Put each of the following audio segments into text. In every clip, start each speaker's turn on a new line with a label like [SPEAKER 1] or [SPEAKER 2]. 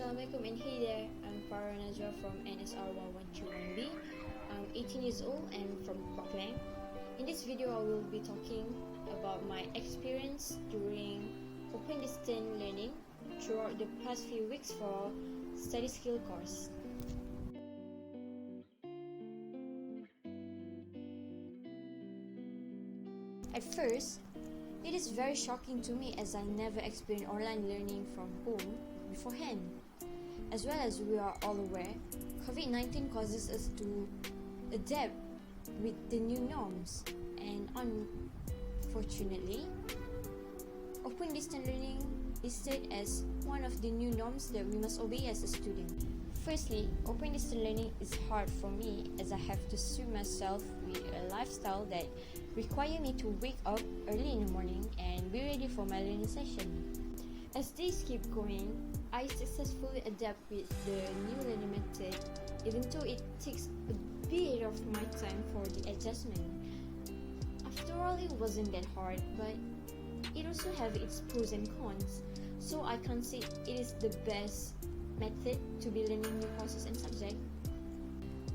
[SPEAKER 1] Assalamualaikum and hey there, I'm Farah Najwa from NSR 121B. I'm 18 years old and from Paklang. In this video, I will be talking about my experience during open distance learning throughout the past few weeks for study skill course. At first, it is very shocking to me as I never experienced online learning from home beforehand. As well as we are all aware, COVID-19 causes us to adapt with the new norms, and unfortunately, open distance learning is said as one of the new norms that we must obey as a student. Firstly, open distance learning is hard for me as I have to suit myself with a lifestyle that requires me to wake up early in the morning and be ready for my learning session. As days keep going, I successfully adapt with the new learning method, even though it takes a bit of my time for the adjustment. After all, it wasn't that hard, but it also has its pros and cons, so I can't say it is the best method to be learning new courses and subjects.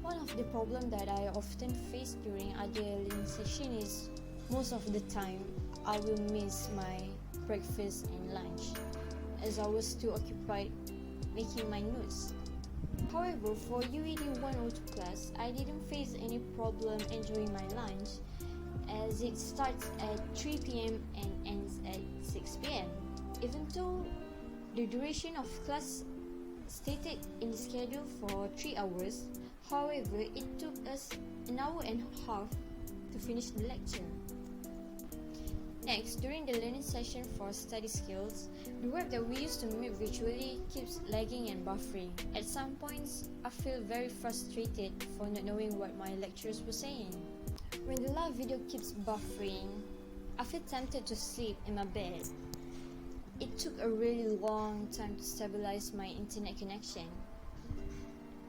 [SPEAKER 1] One of the problems that I often face during other learning session is most of the time I will miss my breakfast and lunch as I was too occupied making my notes. However, for UED 102 class, I didn't face any problem enjoying my lunch as it starts at 3 p.m. and ends at 6 p.m. Even though the duration of class stated in the schedule for 3 hours, however, it took us an hour and a half to finish the lecture. Next, during the learning session for study skills, the web that we used to meet virtually keeps lagging and buffering. At some points, I feel very frustrated for not knowing what my lecturers were saying. When the live video keeps buffering, I feel tempted to sleep in my bed. It took a really long time to stabilize my internet connection.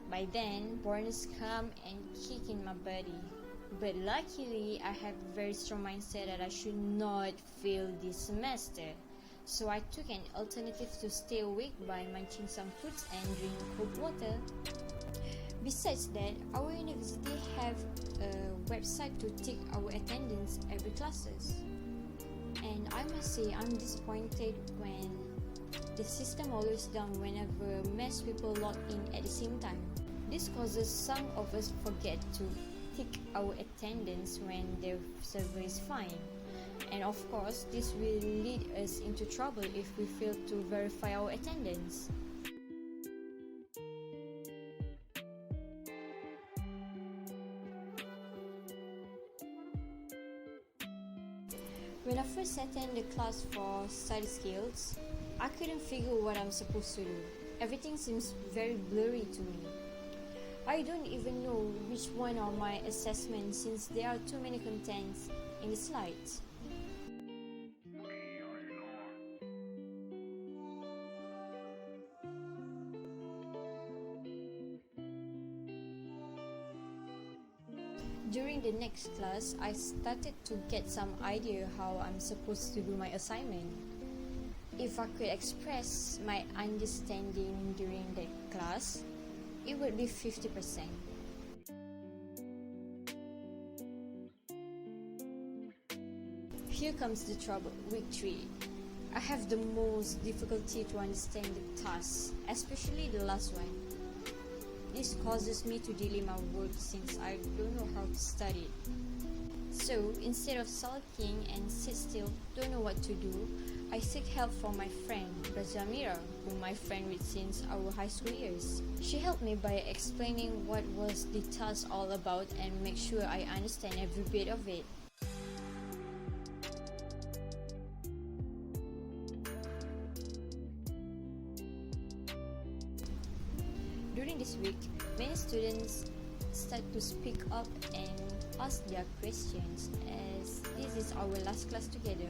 [SPEAKER 1] By then, boredom come and kick in my body. But luckily, I have a very strong mindset that I should not fail this semester. So I took an alternative to stay awake by munching some foods and drink cold water. Besides that, our university have a website to take our attendance every classes. And I must say, I'm disappointed when the system always down whenever mass people log in at the same time. This causes some of us forget to tick our attendance when the server is fine. And of course, this will lead us into trouble if we fail to verify our attendance. When I first attended the class for study skills, I couldn't figure what I'm supposed to do. Everything seems very blurry to me. I don't even know which one are my assessments since there are too many contents in the slides. During the next class, I started to get some idea how I'm supposed to do my assignment. If I could express my understanding during the class, it would be 50%. Here comes the trouble, week 3. I have the most difficulty to understand the tasks, especially the last one. This causes me to delay my work since I don't know how to study. So instead of sulking and sit still, don't know what to do, I seek help from my friend, Rajamira, whom I friend with since our high school years. She helped me by explaining what was the task all about and make sure I understand every bit of it. During this week, many students start to speak up and ask their questions as this is our last class together.